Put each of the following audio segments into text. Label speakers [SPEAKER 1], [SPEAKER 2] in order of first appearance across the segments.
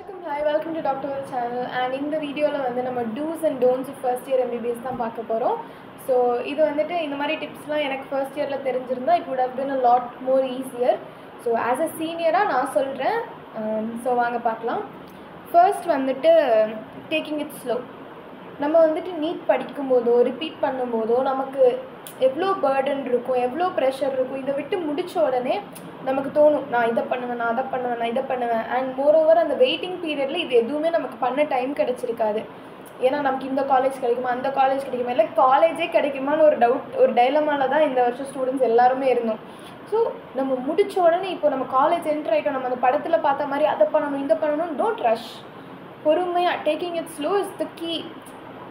[SPEAKER 1] எல்லாத்துக்கும் hi, welcome to doctor Vel channel. And இந்த வீடியோவில் வந்து நம்ம dos and don'ts first year MBBS தான் பார்க்க போகிறோம். ஸோ இது வந்துட்டு இந்த மாதிரி டிப்ஸ்லாம் எனக்கு ஃபர்ஸ்ட் இயரில் தெரிஞ்சிருந்தால் it would have been a lot more easier. So as a சீனியராக நான் சொல்கிறேன். ஸோ வாங்க பார்க்கலாம். ஃபர்ஸ்ட் வந்துட்டு டேக்கிங் இட் ஸ்லோ. நம்ம வந்துட்டு நீட் படிக்கும்போதோ ரிப்பீட் பண்ணும்போதோ நமக்கு எவ்வளோ பேர்டன் இருக்கும், எவ்வளோ ப்ரெஷர் இருக்கும். இதை விட்டு முடித்த உடனே நமக்கு தோணும், நான் இதை பண்ணுவேன், நான் அதை பண்ணுவேன், நான் இதை பண்ணுவேன். அண்ட் மோரோவர் அந்த வெயிட்டிங் பீரியடில் இது எதுவுமே நமக்கு பண்ண டைம் கிடச்சிருக்காது. ஏன்னா நமக்கு இந்த காலேஜ் கிடைக்குமா, அந்த காலேஜ் கிடைக்குமா, இல்லை காலேஜே கிடைக்குமான்னு ஒரு டவுட், ஒரு டைலமாவில் தான் இந்த வருஷம் ஸ்டூடெண்ட்ஸ் எல்லாருமே இருந்தோம். ஸோ நம்ம முடித்த உடனே இப்போ நம்ம காலேஜ் என்ட்ரு ஆகிட்டோம், நம்ம அந்த படத்தில் பார்த்த மாதிரி அதை பண்ணணும் இதை பண்ணணும். Don't rush. பொறுமையாக taking it slow is the key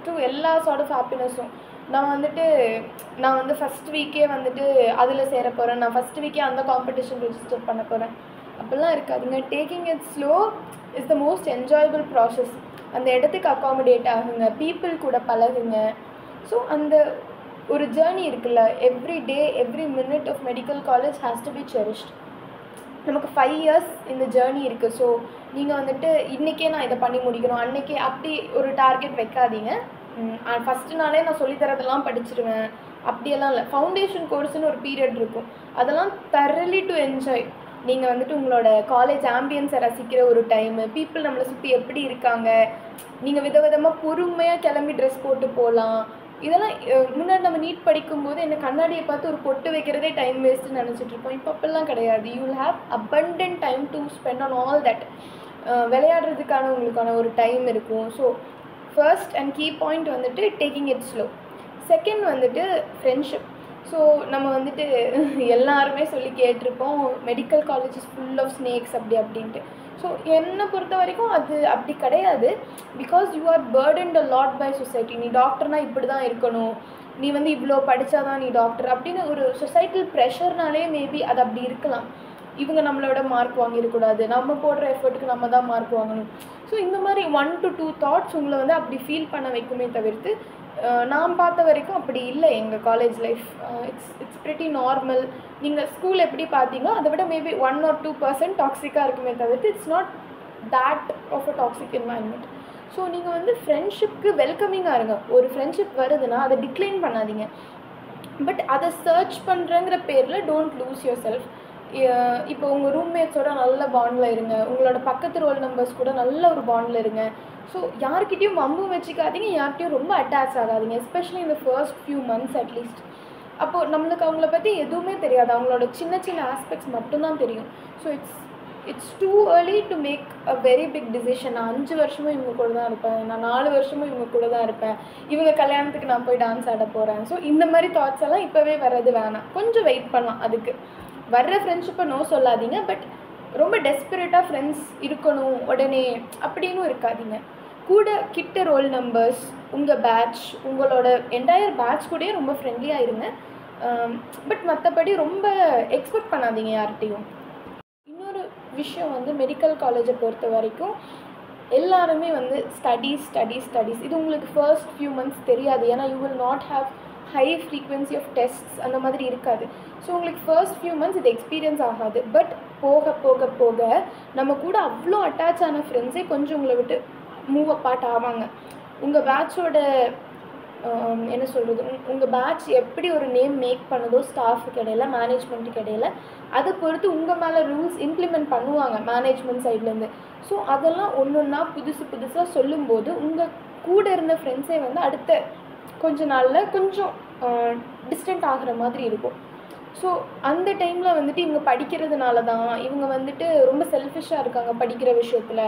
[SPEAKER 1] to எல்லா சார்ட் ஆஃப் ஹாப்பினஸும். நான் வந்து ஃபஸ்ட் வீக்கே வந்துட்டு அதில் சேர போகிறேன், நான் ஃபஸ்ட் வீக்கே அந்த காம்படிஷன் ரெஜிஸ்டர் பண்ண போகிறேன் அப்படிலாம் இருக்காதுங்க. Taking it slow is the most enjoyable process. அந்த இடத்துக்கு அக்காமடேட் ஆகுங்க, பீப்புள் கூட பழகுங்க. ஸோ அந்த ஒரு ஜேர்னி இருக்குல்ல, every day every minute of medical college has to be cherished. நமக்கு 5 years இந்த ஜேர்னி இருக்குது. ஸோ நீங்கள் வந்துட்டு இன்றைக்கே நான் இதை பண்ணி முடிக்கணும், அன்றைக்கே அப்படி ஒரு டார்கெட் வைக்காதீங்க. ஃபஸ்ட்டு நாளே நான் சொல்லித்தரதெல்லாம் படிச்சிருவேன் அப்படியெல்லாம் இல்லை. ஃபவுண்டேஷன் கோர்ஸ்னு ஒரு பீரியட் இருக்கும், அதெல்லாம் தரலி டு என்ஜாய். நீங்கள் வந்துட்டு உங்களோட காலேஜ் ஆம்பியன்ஸை ரசிக்கிற ஒரு டைமு, பீப்புள் நம்மளை சுற்றி எப்படி இருக்காங்க, நீங்கள் விதவிதமாக பொறுமையாக கிளம்பி ட்ரெஸ் போட்டு போகலாம். இதெல்லாம் முன்னாடி நம்ம நீட் படிக்கும்போது என்ன கண்ணாடியை பார்த்து ஒரு பொட்டு வைக்கிறதே டைம் வேஸ்ட்டுன்னு நினச்சிட்ருப்போம். இப்போ அப்படிலாம் கிடையாது. You will have abundant time to spend on all that. விளையாடுறதுக்கான உங்களுக்கான ஒரு டைம் இருக்கும். So first and key point வந்துட்டு டேக்கிங் இட் ஸ்லோ. செகண்ட் வந்துட்டு ஃப்ரெண்ட்ஷிப். ஸோ நம்ம வந்துட்டு எல்லாருமே சொல்லி கேட்டிருப்போம், medical college is full of snakes அப்படி அப்படின்ட்டு. ஸோ என்னை பொறுத்த வரைக்கும் அது அப்படி கிடையாது. Because you are burdened a lot by society. நீ டாக்டர்னால் இப்படி தான் இருக்கணும், நீ வந்து இவ்வளோ படித்தாதான் நீ டாக்டர் அப்படின்னு ஒரு சொசைட்டல் ப்ரெஷர்னாலே மேபி அது அப்படி இருக்கலாம். இவங்க நம்மளோட மார்க் வாங்கிடக்கூடாது, நம்ம போடுற எஃபர்ட்டுக்கு நம்ம தான் மார்க் வாங்கணும். ஸோ இந்த மாதிரி 1 to 2 தாட்ஸ் உங்களை வந்து அப்படி ஃபீல் பண்ண வைக்குமே தவிர்த்து நான் பார்த்த வரைக்கும் அப்படி இல்லை எங்கள் college life. It's pretty normal. நீங்கள் ஸ்கூல் எப்படி பார்த்தீங்களோ அதை விட மேபி 1 or 2% டாக்ஸிக்காக இருக்குமே தவிர்த்து it's not that of a toxic environment. So நீங்கள் வந்து ஃப்ரெண்ட்ஷிப்க்கு வெல்கமிங்காக இருங்க. ஒரு ஃப்ரெண்ட்ஷிப் வருதுன்னா அதை டிக்ளைன் பண்ணாதீங்க. பட் அதை சர்ச் பண்ணுறங்கிற பேரில் டோன்ட் லூஸ் யுவர் செல்ஃப். இப்போ உங்கள் ரூம்மேட்ஸோட நல்ல பாண்டில் இருங்க, உங்களோட பக்கத்து ரோல் நம்பர்ஸ் கூட நல்ல ஒரு பாண்டில் இருங்க. ஸோ யார்கிட்டையும் வம்பு வச்சுக்காதீங்க, யார்கிட்டையும் ரொம்ப அட்டாச் ஆகாதீங்க, எஸ்பெஷலி இந்த ஃபர்ஸ்ட் ஃபியூ மந்த்ஸ் அட்லீஸ்ட். அப்போது நம்மளுக்கு அவங்கள பற்றி எதுவுமே தெரியாது, அவங்களோட சின்ன சின்ன ஆஸ்பெக்ட்ஸ் மட்டும்தான் தெரியும். So it's too early to make a very big decision. நான் 5 வருஷமும் இவங்க கூட தான் இருப்பேன், நான் 4 வருஷமும் இவங்க கூட தான் இருப்பேன், இவங்க கல்யாணத்துக்கு நான் போய் டான்ஸ் ஆட போகிறேன். ஸோ இந்த மாதிரி தாட்ஸ் எல்லாம் இப்போவே வர்றது வேணாம், கொஞ்சம் வெயிட் பண்ணலாம். அதுக்கு வர்ற ஃப்ரெண்ட்ஷிப்பை நோ சொல்லாதீங்க, பட் ரொம்ப டெஸ்பரேட்டாக ஃப்ரெண்ட்ஸ் இருக்கணும் உடனே அப்படின்னு இருக்காதீங்க. கூட கிட்ட ரோல் நம்பர்ஸ், உங்கள் பேட்ச், உங்களோட என்டையர் பேட்ச் கூடயே ரொம்ப ஃப்ரெண்ட்லியாக இருங்க. பட் மற்றபடி ரொம்ப எக்ஸ்பெக்ட் பண்ணாதீங்க யார்கிட்டையும். இன்னொரு விஷயம் வந்து மெடிக்கல் காலேஜை பொறுத்த வரைக்கும் எல்லாருமே வந்து ஸ்டடீஸ். இது உங்களுக்கு ஃபர்ஸ்ட் ஃபியூ மந்த்ஸ் தெரியாது, ஏன்னா you will not have high frequency of tests அந்த மாதிரி இருக்காது. ஸோ உங்களுக்கு ஃபர்ஸ்ட் ஃபியூ மந்த்ஸ் இது எக்ஸ்பீரியன்ஸ் ஆகாது. பட் போக போக போக நம்ம கூட அவ்வளோ அட்டாச் ஆன ஃப்ரெண்ட்ஸே கொஞ்சம் உங்களை விட்டு மூவ் அப்பார்ட் ஆவாங்க. உங்கள் பேட்சோட என்ன சொல்கிறது, உங்கள் பேட்ச் எப்படி ஒரு நேம் மேக் பண்ணுதோ ஸ்டாஃபுக்கு இடையில, மேனேஜ்மெண்ட்டுக்கு இடையில, அதை பொறுத்து உங்கள் மேலே ரூல்ஸ் இம்ப்ளிமெண்ட் பண்ணுவாங்க மேனேஜ்மெண்ட் சைட்லேருந்து. ஸோ அதெல்லாம் ஒன்றா புதுசாக சொல்லும்போது உங்கள் கூட இருந்த ஃப்ரெண்ட்ஸே வந்து அடுத்த கொஞ்ச நாளில் கொஞ்சம் டிஸ்டன்ட் ஆகிற மாதிரி இருக்கும். ஸோ அந்த டைமில் வந்துட்டு இவங்க படிக்கிறதுனால தான் இவங்க வந்துட்டு ரொம்ப செல்ஃபிஷாக இருக்காங்க படிக்கிற விஷயத்தில்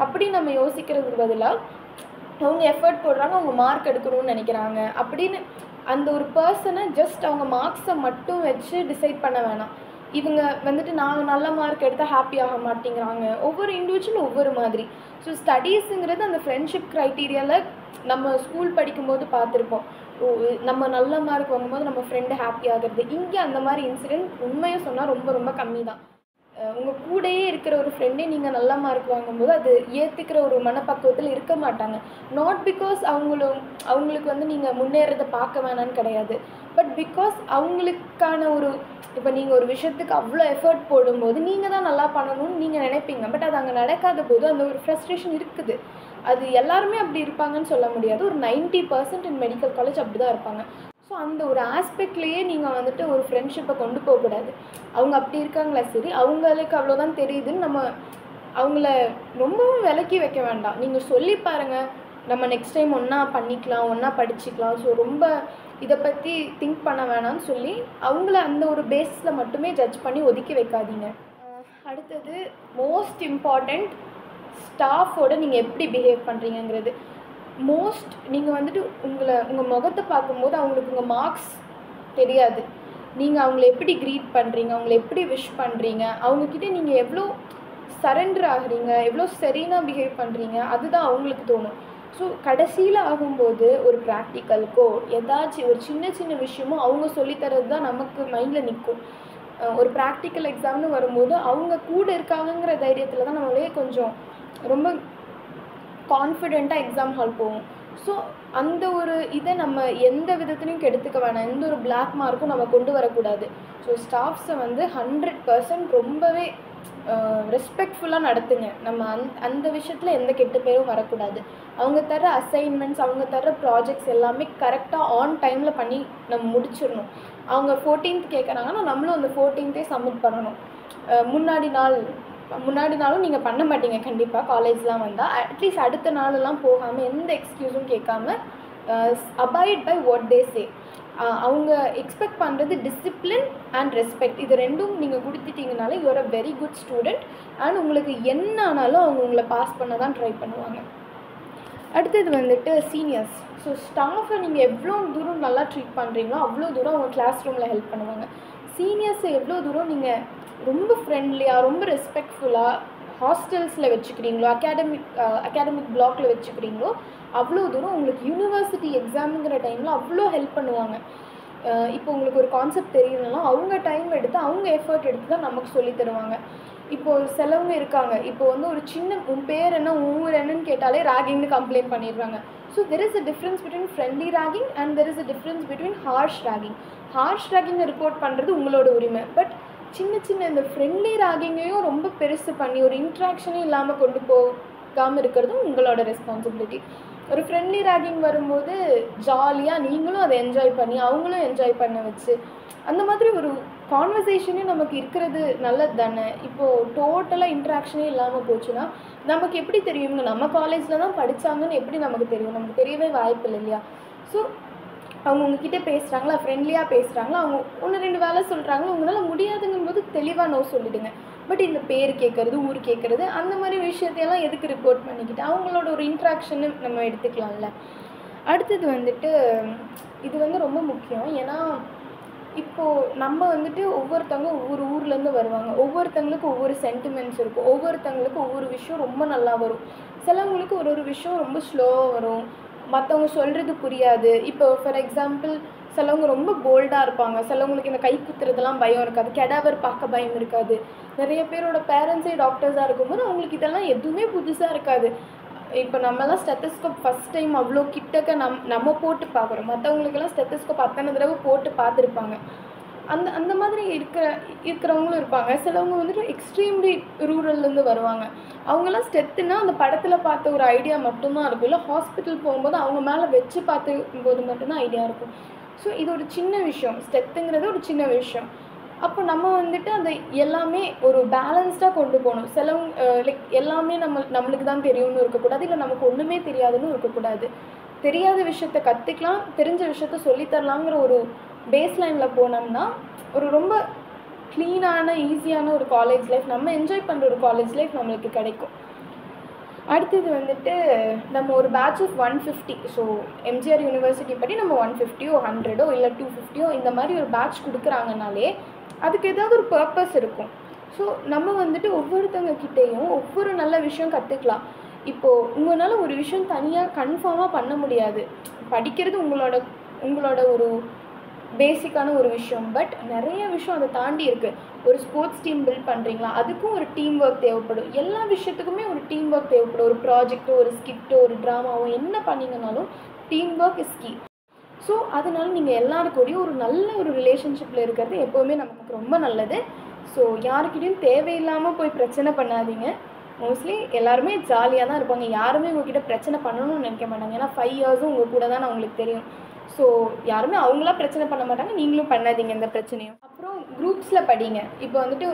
[SPEAKER 1] அப்படி நம்ம யோசிக்கிறதுக்கு பதிலாக அவங்க எஃபர்ட் போடுறாங்க, அவங்க மார்க் எடுக்கணும்னு நினைக்கிறாங்க அப்படின்னு அந்த ஒரு பர்சனை ஜஸ்ட் அவங்க மார்க்ஸை மட்டும் வச்சு டிசைட் பண்ண வேணாம். இவங்க வந்துட்டு நாங்கள் நல்ல மார்க் எடுத்தால் ஹாப்பி ஆக மாட்டேங்கிறாங்க, ஒவ்வொரு இண்டிவிஜுவல் ஒவ்வொரு மாதிரி. ஸோ ஸ்டடீஸுங்கிறது அந்த ஃப்ரெண்ட்ஷிப் க்ரைட்டீரியாவில் நம்ம ஸ்கூல் படிக்கும்போது பார்த்துருப்போம், நம்ம நல்ல மார்க் வாங்கும்போது நம்ம ஃப்ரெண்டு ஹாப்பி ஆகிறது. இங்கே அந்த மாதிரி இன்சிடெண்ட் உண்மையாக சொன்னால் ரொம்ப ரொம்ப கம்மி தான். உங்கள் கூடயே இருக்கிற ஒரு ஃப்ரெண்டே நீங்கள் நல்ல மார்க் வாங்கும்போது அது ஏற்றுக்கிற ஒரு மனப்பக்குவத்தில் இருக்க மாட்டாங்க. நாட் பிகாஸ் அவங்களுக்கு வந்து நீங்கள் முன்னேறதை பார்க்க வேணான்னு கிடையாது. பட் பிகாஸ் அவங்களுக்கான ஒரு இப்போ நீங்கள் ஒரு விஷயத்துக்கு அவ்வளோ எஃபர்ட் போடும்போது நீங்கள் தான் நல்லா பண்ணணும்னு நீங்கள் நினைப்பீங்க. பட் அது அங்கே நடக்காத போது அந்த ஒரு ஃப்ரஸ்ட்ரேஷன் இருக்குது. அது எல்லாருமே அப்படி இருப்பாங்கன்னு சொல்ல முடியாது. ஒரு 90% இன் மெடிக்கல் காலேஜ் அப்படி தான் இருப்பாங்க. ஸோ அந்த ஒரு ஆஸ்பெக்ட்லேயே நீங்கள் வந்துட்டு ஒரு ஃப்ரெண்ட்ஷிப்பை கொண்டு போகக்கூடாது. அவங்க அப்படி இருக்காங்களா சரி, அவங்களுக்கு அவ்வளோதான் தெரியுதுன்னு நம்ம அவங்கள ரொம்பவும் விலக்கி வைக்க வேண்டாம். நீங்கள் சொல்லி பாருங்கள், நம்ம நெக்ஸ்ட் டைம் ஒன்றா பண்ணிக்கலாம், ஒன்றா படிச்சுக்கலாம். ஸோ ரொம்ப இதை பற்றி திங்க் பண்ண வேணாம்னு சொல்லி அவங்கள அந்த ஒரு பேஸில் மட்டுமே ஜட்ஜ் பண்ணி ஒதுக்கி வைக்காதீங்க. அடுத்தது மோஸ்ட் இம்பார்ட்டண்ட், ஸ்டாஃபோட நீங்கள் எப்படி பிஹேவ் பண்ணுறீங்கிறது. நீங்கள் வந்துட்டு உங்கள் முகத்தை பார்க்கும்போது அவங்களுக்கு உங்கள் மார்க்ஸ் தெரியாது. நீங்கள் அவங்கள எப்படி க்ரீட் பண்ணுறீங்க, அவங்கள எப்படி விஷ் பண்ணுறீங்க, அவங்கக்கிட்ட நீங்கள் எவ்வளோ சரண்டர் ஆகுறீங்க, எவ்வளோ சரியாக பிஹேவ் பண்ணுறீங்க, அதுதான் அவங்களுக்கு தோணும். ஸோ கடைசியில் ஆகும்போது ஒரு ப்ராக்டிக்கலுக்கோ ஏதாச்சும் ஒரு சின்ன சின்ன விஷயமும் அவங்க சொல்லித்தரது தான் நமக்கு மைண்டில் நிற்கும். ஒரு ப்ராக்டிக்கல் எக்ஸாம்னு வரும்போது அவங்க கூட இருக்காங்கங்கிற தைரியத்தில் தான் நம்மளே கொஞ்சம் ரொம்ப கான்ஃபிடெண்ட்டாக எக்ஸாம் ஹால் போவோம். ஸோ அந்த ஒரு இதை நம்ம எந்த விதத்துலையும் கெடுத்துக்க வேணாம். எந்த ஒரு பிளாக் மார்க்கும் நம்ம கொண்டு வரக்கூடாது. ஸோ ஸ்டாஃப்ஸை வந்து 100% ரொம்பவே ரெஸ்பெக்ட்ஃபுல்லாக நடத்துங்க. நம்ம அந்த விஷயத்தில் எந்த கெட்ட பேரும் வரக்கூடாது. அவங்க தர அசைன்மெண்ட்ஸ், அவங்க தர ப்ராஜெக்ட்ஸ் எல்லாமே கரெக்டாக ஆன் டைமில் பண்ணி நம்ம முடிச்சிடணும். அவங்க 14th கேட்குறாங்கன்னா நம்மளும் அந்த 14th சப்மிட் பண்ணணும். முன்னாடி நாளும் நீங்கள் பண்ண மாட்டீங்க கண்டிப்பாக. காலேஜ்லாம் வந்தால் அட்லீஸ்ட் அடுத்த நாளெல்லாம் போகாமல் எந்த எக்ஸ்கியூஸும் கேட்காம abide by what they say. அவங்க எக்ஸ்பெக்ட் பண்ணுறது டிசிப்ளின் அண்ட் ரெஸ்பெக்ட். இது ரெண்டும் நீங்கள் கொடுத்துட்டிங்கனாலே you're a very good student. And உங்களுக்கு என்ன ஆனாலும் அவங்க உங்களை பாஸ் பண்ண தான் ட்ரை பண்ணுவாங்க. அடுத்தது வந்துட்டு சீனியர்ஸ். ஸோ ஸ்டாஃபை நீங்கள் எவ்வளோ தூரம் நல்லா ட்ரீட் பண்ணுறீங்களோ அவ்வளோ தூரம் அவங்க கிளாஸ் ரூமில் ஹெல்ப் பண்ணுவாங்க. சீனியர்ஸை எவ்வளோ தூரம் நீங்கள் ரொம்ப ஃப்ரெண்ட்லியாக, ரொம்ப ரெஸ்பெக்ட்ஃபுல்லாக ஹாஸ்டல்ஸில் வச்சுக்கிறீங்களோ, அகாடமிக் பிளாக்கில் வச்சுக்கிறீங்களோ அவ்வளோ தூரம் உங்களுக்கு யூனிவர்சிட்டி எக்ஸாமுங்கிற டைமில் அவ்வளோ ஹெல்ப் பண்ணுவாங்க. இப்போ உங்களுக்கு ஒரு கான்செப்ட் தெரியணும்னா அவங்க டைம் எடுத்து, அவங்க எஃபர்ட் எடுத்து தான் நமக்கு சொல்லி தருவாங்க. இப்போது சிலவங்க இருக்காங்க, இப்போ வந்து ஒரு சின்ன உன் பேர் என்ன, ஊர் என்னன்னு கேட்டாலே ராகிங்னு கம்ப்ளைண்ட் பண்ணிடுறாங்க. So there is a difference between friendly ragging and there is a difference between harsh ragging. Harsh ராகிங்கை ரிப்போர்ட் பண்ணுறது உங்களோட உரிமை. பட் சின்ன இந்த ஃப்ரெண்ட்லி ராகிங்கையும் ரொம்ப பெருசு பண்ணி ஒரு இன்ட்ராக்ஷனே இல்லாமல் கொண்டு போகாமல் இருக்கிறதும் உங்களோட ரெஸ்பான்சிபிலிட்டி. ஒரு ஃப்ரெண்ட்லி ராகிங் வரும்போது ஜாலியாக நீங்களும் அதை என்ஜாய் பண்ணி அவங்களும் என்ஜாய் பண்ண வச்சு அந்த மாதிரி ஒரு கான்வர்சேஷனே நமக்கு இருக்கிறது நல்லது தானே. இப்போது டோட்டலாக இன்ட்ராக்ஷனே இல்லாமல் போச்சுன்னா நமக்கு எப்படி தெரியுங்க? நம்ம காலேஜில் தான் படித்தாங்கன்னு எப்படி நமக்கு தெரியும்? நமக்கு தெரியவே வாய்ப்பு இல்லை இல்லையா? ஸோ அவங்க உங்ககிட்ட பேசுகிறாங்களா, ஃப்ரெண்ட்லியாக பேசுகிறாங்களா, அவங்க 1-2 வேலை சொல்கிறாங்களா, உங்களால் முடியாதுங்கும்போது தெளிவாக நோ சொல்லிவிடுங்க. பட் இந்த பேர் கேட்குறது, ஊர் கேட்குறது, அந்த மாதிரி விஷயத்தையெல்லாம் எதுக்கு ரிப்போர்ட் பண்ணிக்கிட்டு அவங்களோட ஒரு இன்ட்ராக்ஷன்னு நம்ம எடுத்துக்கலாம்ல. அடுத்தது வந்துட்டு இது வந்து ரொம்ப முக்கியம். ஏன்னா இப்போது நம்ம வந்துட்டு ஒவ்வொருத்தவங்க ஒவ்வொரு ஊர்லேருந்து வருவாங்க. ஒவ்வொருத்தவங்களுக்கும் ஒவ்வொரு சென்டிமெண்ட்ஸ் இருக்கும். ஒவ்வொருத்தவங்களுக்கும் ஒவ்வொரு விஷயம் ரொம்ப நல்லா வரும். சிலவங்களுக்கு ஒரு விஷயம் ரொம்ப ஸ்லோவாக வரும். மற்றவங்க சொல்கிறது புரியாது. இப்போ ஃபார் எக்ஸாம்பிள் சிலவங்க ரொம்ப போல்டாக இருப்பாங்க. சிலவங்களுக்கு இந்த கை குத்துறதுலாம் பயம் இருக்காது. கெடாவர் பார்க்க பயம் இருக்காது. நிறைய பேரோட பேரண்ட்ஸே டாக்டர்ஸாக இருக்கும்போது அவங்களுக்கு இதெல்லாம் எதுவுமே புதுசாக இருக்காது. இப்போ நம்மலாம் ஸ்டெத்தஸ்கோப் ஃபஸ்ட் டைம் அவ்வளோ கிட்டக்க நம்ம போட்டு பார்க்குறோம். மற்றவங்களுக்கெல்லாம் ஸ்டெத்தஸ்கோப் அத்தனை தடவை போட்டு பார்த்துருப்பாங்க. அந்த மாதிரி இருக்கிறவங்களும் இருப்பாங்க. சிலவங்க வந்துட்டு எக்ஸ்ட்ரீம்லி ரூரல்லேருந்து வருவாங்க. அவங்கெல்லாம் ஸ்டெத்துன்னா அந்த படத்தில் பார்த்த ஒரு ஐடியா மட்டும்தான் இருக்கும். இல்லை ஹாஸ்பிட்டல் போகும்போது அவங்க மேலே வச்சு பார்த்தும்போது மட்டும்தான் ஐடியா இருக்கும். ஸோ இது ஒரு சின்ன விஷயம். ஸ்டெத்துங்கிறது ஒரு சின்ன விஷயம். அப்போ நம்ம வந்துட்டு அந்த எல்லாமே ஒரு பேலன்ஸ்டாக கொண்டு போகணும். சிலவங்க லைக் எல்லாமே நம்மளுக்கு தான் தெரியும்னு இருக்கக்கூடாது. இல்லை நமக்கு ஒன்றுமே தெரியாதுன்னு இருக்கக்கூடாது. தெரியாத விஷயத்த கற்றுக்கலாம், தெரிஞ்ச விஷயத்த சொல்லித்தரலாங்கிற ஒரு பேஸ் லைனில் போனோம்னா ஒரு ரொம்ப க்ளீனான ஈஸியான ஒரு காலேஜ் லைஃப், நம்ம என்ஜாய் பண்ணுற ஒரு காலேஜ் லைஃப் நம்மளுக்கு கிடைக்கும். அடுத்தது வந்துட்டு நம்ம ஒரு batch of 150, so MGR university படி நம்ம 150 100 இல்லை 250 இந்த மாதிரி ஒரு பேட்ச் கொடுக்குறாங்கனாலே அதுக்கு ஏதாவது ஒரு பர்பஸ் இருக்கும். ஸோ நம்ம வந்துட்டு ஒவ்வொருத்தவங்க கிட்டேயும் ஒவ்வொரு நல்ல விஷயம் கற்றுக்கலாம். இப்போது உங்களால் ஒரு விஷயம் தனியாக கன்ஃபார்மாக பண்ண முடியாது. படிக்கிறது உங்களோட ஒரு பேசிக்கான ஒரு விஷயம். பட் நிறைய விஷயம் அதை தாண்டி இருக்குது. ஒரு ஸ்போர்ட்ஸ் டீம் பில்ட் பண்ணுறீங்களா, அதுக்கும் ஒரு டீம் ஒர்க் தேவைப்படும். எல்லா விஷயத்துக்குமே ஒரு டீம் ஒர்க் தேவைப்படும். ஒரு ப்ராஜெக்ட்டோ, ஒரு ஸ்கிட்டோ, ஒரு ட்ராமாவோ என்ன பண்ணிங்கனாலும் team work is key. So அதனால நீங்கள் எல்லாருக்கூடையும் ஒரு நல்ல ஒரு ரிலேஷன்ஷிப்பில் இருக்கிறது எப்போவுமே நமக்கு ரொம்ப நல்லது. ஸோ யாருக்கிட்டையும் தேவையில்லாமல் போய் பிரச்சனை பண்ணாதீங்க. மோஸ்ட்லி எல்லாருமே ஜாலியாக தான் இருப்பாங்க. யாருமே உங்ககிட்ட பிரச்சனை பண்ணணும்னு நினைக்க மாட்டாங்க. ஏன்னா 5 இயர்ஸும் உங்கள் கூட தான் உங்களுக்கு தெரியும். ஸோ யாருமே அவங்களா பிரச்சனை பண்ண மாட்டாங்க. நீங்களும் பண்ணாதீங்க எந்த பிரச்சனையும். அப்புறம் குரூப்ஸில் படிங்க. இப்போ வந்துட்டு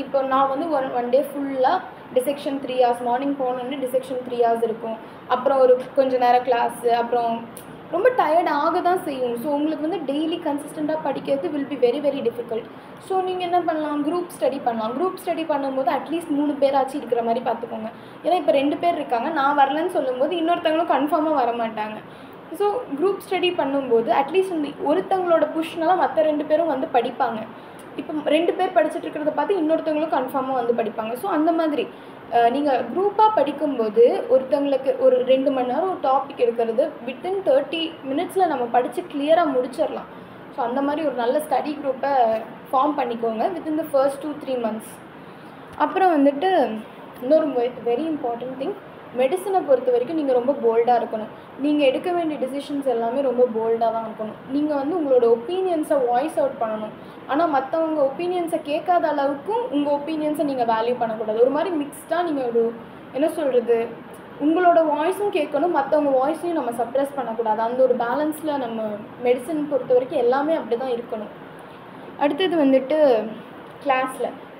[SPEAKER 1] இப்போ நான் வந்து ஒன் டே ஃபுல்லாக டிசெக்ஷன் 3 hours மார்னிங் போனோன்னு டிசெக்ஷன் 3 hours இருக்கும். அப்புறம் ஒரு கொஞ்சம் நேரம் கிளாஸு, அப்புறம் ரொம்ப டயர்ட் ஆக தான் செய்யும். ஸோ உங்களுக்கு வந்து டெய்லி கன்சிஸ்டண்ட்டாக படிக்கிறது will be very very difficult. So நீங்கள் என்ன பண்ணலாம், குரூப் ஸ்டடி பண்ணலாம். குரூப் ஸ்டடி பண்ணும்போது அட்லீஸ்ட் 3 பேராச்சும் இருக்கிற மாதிரி பார்த்துக்கோங்க. ஏன்னா இப்போ 2 பேர் இருக்காங்க, நான் வரலன்னு சொல்லும்போது இன்னொருத்தவங்களும் கன்ஃபார்மாக வர மாட்டாங்க. ஸோ குரூப் ஸ்டடி பண்ணும்போது அட்லீஸ்ட் வந்து ஒருத்தவங்களோட புஷ்னால மற்ற 2 பேரும் வந்து படிப்பாங்க. இப்போ 2 பேர் படிச்சுட்டு இருக்கிறத பார்த்து இன்னொருத்தவங்களும் கன்ஃபார்மாக வந்து படிப்பாங்க. ஸோ அந்த மாதிரி நீங்கள் குரூப்பாக படிக்கும்போது ஒருத்தவங்களுக்கு ஒரு 2 மணி நேரம் ஒரு டாபிக் எடுக்கிறது வித்தின் 30 minutes நம்ம படித்து கிளியராக முடிச்சிடலாம். ஸோ அந்த மாதிரி ஒரு நல்ல ஸ்டடி குரூப்பை ஃபார்ம் பண்ணிக்கோங்க வித்தின் த ஃபர்ஸ்ட் 2-3 months. அப்புறம் வந்துட்டு இன்னொரு வெரி இம்பார்ட்டன்ட் திங், மெடிசனை பொறுத்த வரைக்கும் நீங்கள் ரொம்ப போல்டாக இருக்கணும். நீங்கள் எடுக்க வேண்டிய டிசிஷன்ஸ் எல்லாமே ரொம்ப போல்டாக தான் இருக்கணும். நீங்கள் வந்து உங்களோட ஒப்பீனியன்ஸை வாய்ஸ் அவுட் பண்ணணும். ஆனால் மற்றவங்க ஒப்பீனியன்ஸை கேட்காத அளவுக்கும் உங்கள் ஒப்பீனியன்ஸை நீங்கள் வேல்யூ பண்ணக்கூடாது. ஒரு மாதிரி மிக்ஸ்டாக நீங்கள் ஒரு என்ன சொல்கிறது, உங்களோட வாய்ஸும் கேட்கணும், மற்றவங்க வாய்ஸையும் நம்ம சப்ரெஸ் பண்ணக்கூடாது. அந்த ஒரு பேலன்ஸில் நம்ம மெடிசன் பொறுத்த வரைக்கும் எல்லாமே அப்படி தான் இருக்கணும். அடுத்தது வந்துட்டு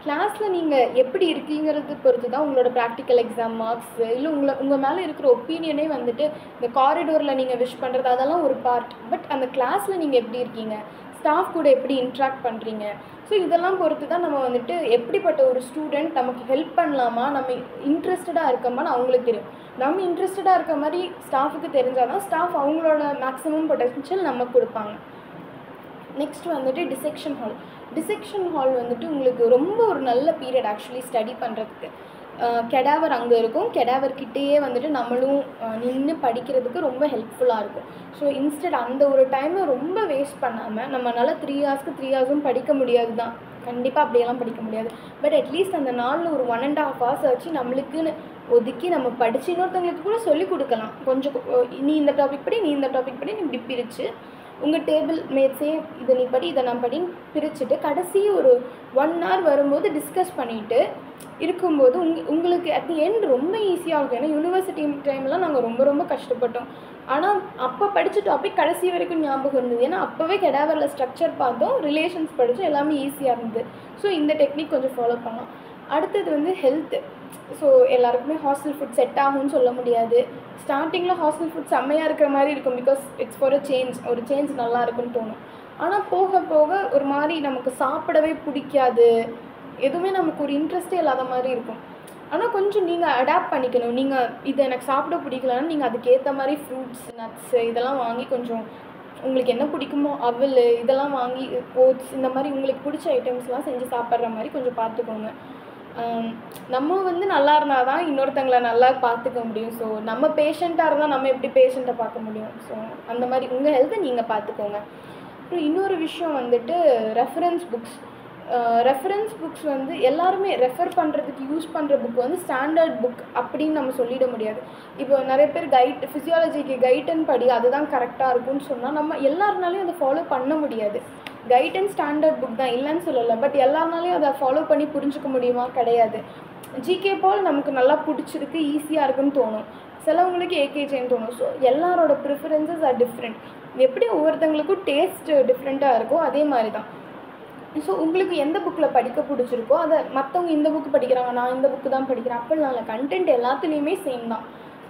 [SPEAKER 1] கிளாஸில் நீங்கள் எப்படி இருக்கீங்கிறது பொறுத்து தான் உங்களோட ப்ராக்டிக்கல் எக்ஸாம் மார்க்ஸு, இல்லை உங்கள் மேலே இருக்கிற ஒப்பீனியனே வந்துட்டு இந்த காரிடோரில் நீங்கள் விஷ் பண்ணுறது அதெல்லாம் ஒரு பார்ட். பட் அந்த கிளாஸில் நீங்கள் எப்படி இருக்கீங்க, ஸ்டாஃப் கூட எப்படி இன்ட்ராக்ட் பண்ணுறீங்க, ஸோ இதெல்லாம் பொறுத்து தான் நம்ம வந்துட்டு எப்படிப்பட்ட ஒரு ஸ்டூடெண்ட், நமக்கு ஹெல்ப் பண்ணலாமா, நம்ம இன்ட்ரெஸ்டடாக இருக்கோமான்னு அவங்களுக்கு தெரியும். நம்ம இன்ட்ரெஸ்டடாக இருக்க மாதிரி ஸ்டாஃபுக்கு தெரிஞ்சால் தான் ஸ்டாஃப் அவங்களோட மேக்ஸிமம் பொட்டன்ஷியல் நமக்கு கொடுப்பாங்க. நெக்ஸ்ட் வந்துட்டு டிசெக்ஷன் ஹால் வந்துட்டு உங்களுக்கு ரொம்ப ஒரு நல்ல பீரியட் ஆக்சுவலி ஸ்டடி பண்ணுறதுக்கு. கெடாவர் அங்கே இருக்கும், கெடாவர்கிட்டேயே வந்துட்டு நம்மளும் நின்று படிக்கிறதுக்கு ரொம்ப ஹெல்ப்ஃபுல்லாக இருக்கும். ஸோ இன்ஸ்டெட் அந்த ஒரு டைமை ரொம்ப வேஸ்ட் பண்ணாமல், நம்மளால் 3 hours படிக்க முடியாது தான், கண்டிப்பாக அப்படியெல்லாம் படிக்க முடியாது. பட் அட்லீஸ்ட் அந்த நாளில் ஒரு 1.5 hours ஆச்சு நம்மளுக்குன்னு ஒதுக்கி நம்ம படித்து இன்னொருத்தவங்களுக்கு கூட சொல்லிக் கொடுக்கலாம். கொஞ்சம் நீ இந்த டாபிக் படி, நீ இந்த டாபிக் படி, நீ இப்படி பிரித்து உங்கள் டேபிள் மேட்ஸே இதை நீ படி, இதை நான் படின்னு பிரிச்சுட்டு கடைசி ஒரு 1 hour வரும்போது டிஸ்கஸ் பண்ணிவிட்டு இருக்கும்போது உங்களுக்கு அட் தி எண்ட் ரொம்ப ஈஸியாக இருக்கும். ஏன்னா யூனிவர்சிட்டி டைம்லாம் நாங்கள் ரொம்ப ரொம்ப கஷ்டப்பட்டோம். ஆனால் அப்போ படித்த டாபிக் கடைசி வரைக்கும் ஞாபகம் இருந்தது. ஏன்னா அப்போவே கெடாவரில் ஸ்ட்ரக்சர் பார்த்தோம், ரிலேஷன்ஸ் படித்தோம், எல்லாமே ஈஸியாக இருந்தது. ஸோ இந்த டெக்னிக் கொஞ்சம் ஃபாலோ பண்ணலாம். அடுத்தது வந்து ஹெல்த்து. ஸோ எல்லாருக்குமே ஹாஸ்டல் ஃபுட் செட் ஆகும்னு சொல்ல முடியாது. ஸ்டார்டிங்கில் ஹாஸ்டல் ஃபுட் செம்மையாக இருக்கிற மாதிரி இருக்கும், பிகாஸ் இட்ஸ் ஃபார் ஒரு சேஞ்ச் நல்லா இருக்குன்னு தோணும். ஆனால் போக போக ஒரு மாதிரி நமக்கு சாப்பிடவே பிடிக்காது, எதுவுமே நமக்கு ஒரு இன்ட்ரெஸ்டே இல்லாத மாதிரி இருக்கும். ஆனால் கொஞ்சம் நீங்கள் அடாப்ட் பண்ணிக்கணும். நீங்கள் இதை எனக்கு சாப்பிட பிடிக்கலன்னா நீங்கள் அதுக்கேற்ற மாதிரி ஃப்ரூட்ஸ், நட்ஸு இதெல்லாம் வாங்கி கொஞ்சம் உங்களுக்கு என்ன பிடிக்குமோ அவல் இதெல்லாம் வாங்கி ஓட்ஸ் இந்த மாதிரி உங்களுக்கு பிடிச்ச ஐட்டம்ஸ்லாம் செஞ்சு சாப்பிட்ற மாதிரி கொஞ்சம் பார்த்துக்கோங்க. நம்ம வந்து நல்லா இருந்தால் தான் இன்னொருத்தங்களை நல்லா பார்த்துக்க முடியும். ஸோ நம்ம பேஷண்ட்டாக இருந்தால் நம்ம எப்படி பேஷண்ட்டை பார்க்க முடியும்? ஸோ அந்த மாதிரி உங்கள் ஹெல்த்தை நீங்கள் பார்த்துக்கோங்க. அப்புறம் இன்னொரு விஷயம் வந்துட்டு ரெஃபரன்ஸ் புக்ஸ் வந்து எல்லாருமே ரெஃபர் பண்ணுறதுக்கு யூஸ் பண்ணுற புக் வந்து ஸ்டாண்டர்ட் புக் அப்படின்னு நம்ம சொல்லிட முடியாது. இப்போ நிறைய பேர் ஃபிசியாலஜிக்கு கைட்டன் படி அதுதான் கரெக்டாக இருக்கும்னு சொன்னால் நம்ம எல்லாருனாலையும் அதை ஃபாலோ பண்ண முடியாது. கைடன் ஸ்டாண்டர்ட் புக் தான், இல்லைன்னு சொல்லலை. பட் எல்லாருனாலையும் அதை ஃபாலோ பண்ணி புரிஞ்சுக்க முடியுமா? கிடையாது. ஜிகே பால் நமக்கு நல்லா பிடிச்சிருக்கு, ஈஸியாக இருக்குன்னு தோணும், சிலவங்களுக்கு ஏகேஜேன்னு தோணும். ஸோ எல்லாரோட ப்ரிஃபரன்சஸ் ஆர் டிஃப்ரெண்ட். எப்படி ஒவ்வொருத்தவங்களுக்கும் டேஸ்ட் டிஃப்ரெண்ட்டாக இருக்கோ அதே மாதிரி தான். ஸோ உங்களுக்கு எந்த புக்கில் படிக்க பிடிச்சிருக்கோ அதை மற்றவங்க இந்த புக்கு படிக்கிறாங்க, நான் இந்த புக்கு தான் படிக்கிறேன் அப்படிலாம் இல்லை. கண்டென்ட் எல்லாத்துலேயுமே சேம் தான்.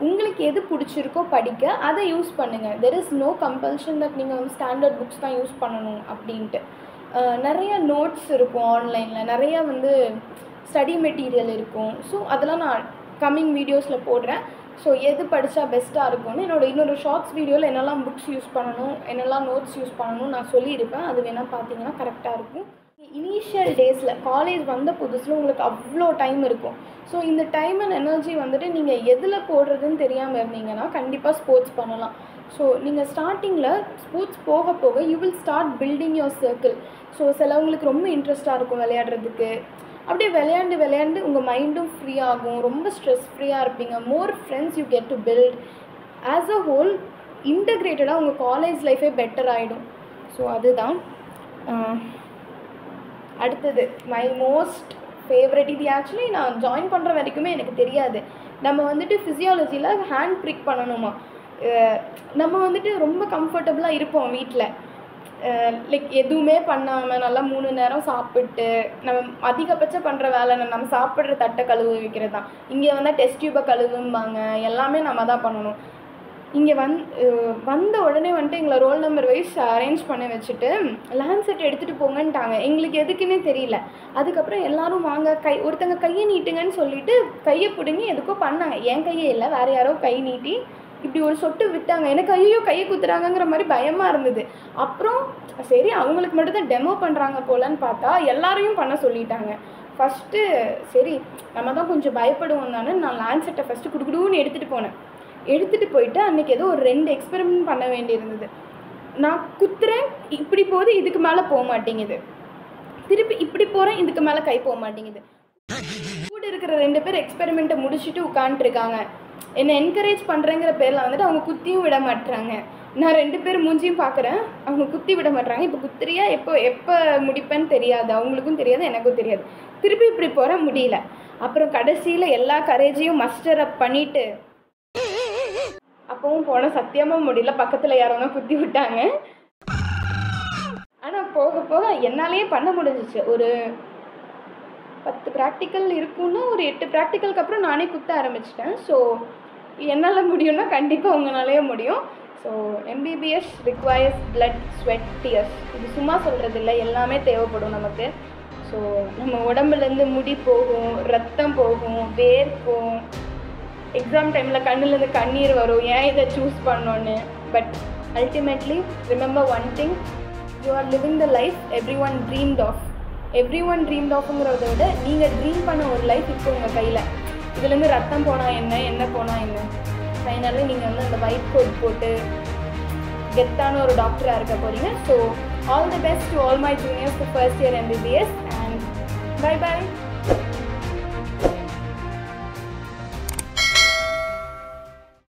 [SPEAKER 1] உங்களுக்கு எது பிடிச்சிருக்கோ படிக்க அதை யூஸ் பண்ணுங்கள். There is no compulsion that நீங்கள் வந்து ஸ்டாண்டர்ட் புக்ஸ் தான் யூஸ் பண்ணணும் அப்படின்ட்டு. நிறைய நோட்ஸ் இருக்கும் ஆன்லைனில், நிறையா வந்து ஸ்டடி மெட்டீரியல் இருக்கும். ஸோ அதெல்லாம் நான் கம்மிங் வீடியோஸில் போடுறேன். ஸோ எது படித்தா பெஸ்ட்டாக இருக்கும்னு இன்னொரு ஷார்ட்ஸ் வீடியோவில் என்னெல்லாம் புக்ஸ் யூஸ் பண்ணணும், என்னெல்லாம் நோட்ஸ் யூஸ் பண்ணணும் நான் சொல்லியிருப்பேன். அது வேணால் பார்த்தீங்கன்னா கரெக்டாக இருக்கும். இனிஷியல் டேஸில் காலேஜ் வந்த புதுசில் உங்களுக்கு அவ்வளோ டைம் இருக்கும். ஸோ இந்த டைம் அண்ட் எனர்ஜி வந்துட்டு நீங்கள் எதில் போடுறதுன்னு தெரியாமல் இருந்தீங்கன்னா கண்டிப்பாக ஸ்போர்ட்ஸ் பண்ணலாம். ஸோ நீங்கள் ஸ்டார்டிங்கில் ஸ்போர்ட்ஸ் போக போக you will start building your circle. So சிலவங்களுக்கு ரொம்ப இன்ட்ரெஸ்ட்டாக இருக்கும் விளையாடுறதுக்கு. அப்படியே விளையாண்டு உங்கள் மைண்டும் ஃப்ரீ ஆகும், ரொம்ப ஸ்ட்ரெஸ் ஃப்ரீயாக இருப்பீங்க. More friends you get to build. As a whole இன்டகிரேட்டடாக உங்கள் காலேஜ் லைஃபே பெட்டர் ஆகிடும். ஸோ அதுதான். அடுத்தது மை மோஸ்ட் ஃபேவரட். இது ஆக்சுவலி நான் ஜாயின் பண்ணுற வரைக்குமே எனக்கு தெரியாது. நம்ம வந்துட்டு ஃபிசியாலஜியில் ஹேண்ட் ப்ரிக் பண்ணணுமா. நம்ம வந்துட்டு ரொம்ப கம்ஃபர்டபுளாக இருப்போம் வீட்டில், லைக் எதுவுமே பண்ணாமல் நல்லா 3 நேரம் சாப்பிட்டு நம்ம அதிகபட்சம் பண்ணுற வேலை நம்ம சாப்பிட்ற தட்டை கழுவு வைக்கிறது தான். இங்கே வந்தால் டெஸ்ட் டியூபை கழுவும்பாங்க, எல்லாமே நம்ம தான் பண்ணணும். இங்கே வந்த உடனே வந்துட்டு எங்களை ரோல் நம்பர் வைஸ் அரேஞ்ச் பண்ணி வச்சுட்டு லான்செட் எடுத்துகிட்டு போங்கன்ட்டாங்க. எங்களுக்கு எதுக்குன்னே தெரியல. அதுக்கப்புறம் எல்லோரும் வாங்க ஒருத்தங்க கையை நீட்டுங்கன்னு சொல்லிவிட்டு கையை பிடுங்கி எதுக்கோ பண்ணாங்க. என் கையே இல்லை, வேறு யாரோ கை நீட்டி இப்படி ஒரு சொட்டு விட்டாங்க. எனக்கு ஐயோ கையை குத்துறாங்கங்கிற மாதிரி பயமாக இருந்தது. அப்புறம் சரி அவங்களுக்கு மட்டும் தான் டெமோ பண்ணுறாங்க போலன்னு பார்த்தா எல்லாரையும் பண்ண சொல்லிட்டாங்க. ஃபஸ்ட்டு சரி நம்ம தான் கொஞ்சம் பயப்படுவோம் தானே, நான் லான்செட்டை ஃபஸ்ட்டு குடுக்குடுன்னு எடுத்துகிட்டு போயிட்டு அன்றைக்கி ஏதோ ஒரு 2 எக்ஸ்பெரிமெண்ட் பண்ண வேண்டியிருந்தது. நான் குத்துறேன், இப்படி போகுது, இதுக்கு மேலே போக மாட்டேங்குது. திருப்பி இப்படி போகிறேன், இதுக்கு மேலே கை போக மாட்டேங்குது. கூட இருக்கிற 2 பேர் எக்ஸ்பெரிமெண்ட்டை முடிச்சுட்டு உட்காந்துருக்காங்க. என்னை என்கரேஜ் பண்ணுறேங்கிற பேரில் வந்துட்டு அவங்க குத்தியும் விட மாட்டுறாங்க. நான் 2 பேர் மூஞ்சியும் பார்க்குறேன், அவங்க குத்தி விட மாட்டுறாங்க. இப்போ குத்துறியா, எப்போ முடிப்பேன்னு தெரியாது, அவங்களுக்கும் தெரியாது, எனக்கும் தெரியாது. திருப்பி இப்படி போகிற முடியல. அப்புறம் கடைசியில் எல்லா கரேஜையும் மஸ்டர் அப் பண்ணிவிட்டு அப்பவும் போன சத்தியமாக முடியல. பக்கத்தில் யாரோ குத்தி விட்டாங்க. ஆனால் போக போக என்னாலேயே பண்ண முடிஞ்சிச்சு. ஒரு 10 ப்ராக்டிக்கல் இருக்குன்னா ஒரு 8 ப்ராக்டிக்கலுக்கு அப்புறம் நானே குத்த ஆரம்பிச்சிட்டேன். ஸோ என்னால் முடியும்னா கண்டிப்பாக உங்களாலேயே முடியும். So MBBS requires blood, sweat, tears. இது சும்மா சொல்கிறது இல்லை, எல்லாமே தேவைப்படும் நமக்கு. ஸோ நம்ம உடம்புலேருந்து முடி போகும், ரத்தம் போகும், வேர்க்கும், எக்ஸாம் டைமில் கண்ணுலேருந்து கண்ணீர் வரும், ஏன் இதை சூஸ் பண்ணோன்னு. But ultimately remember one thing, you are living the life everyone dreamed ஆஃப்ங்கிறத விட நீங்கள் ட்ரீம் பண்ண ஒரு லைஃப் இப்போ உங்கள் கையில். இதுலேருந்து ரத்தம் போனால் என்ன போனால் என்ன, ஃபைனலி நீங்கள் வந்து அந்த ஒயிட் கோட் போட்டு கெத்தான ஒரு டாக்டராக இருக்க போகிறீங்க. So all the best to all my juniors to first year MBBS and by.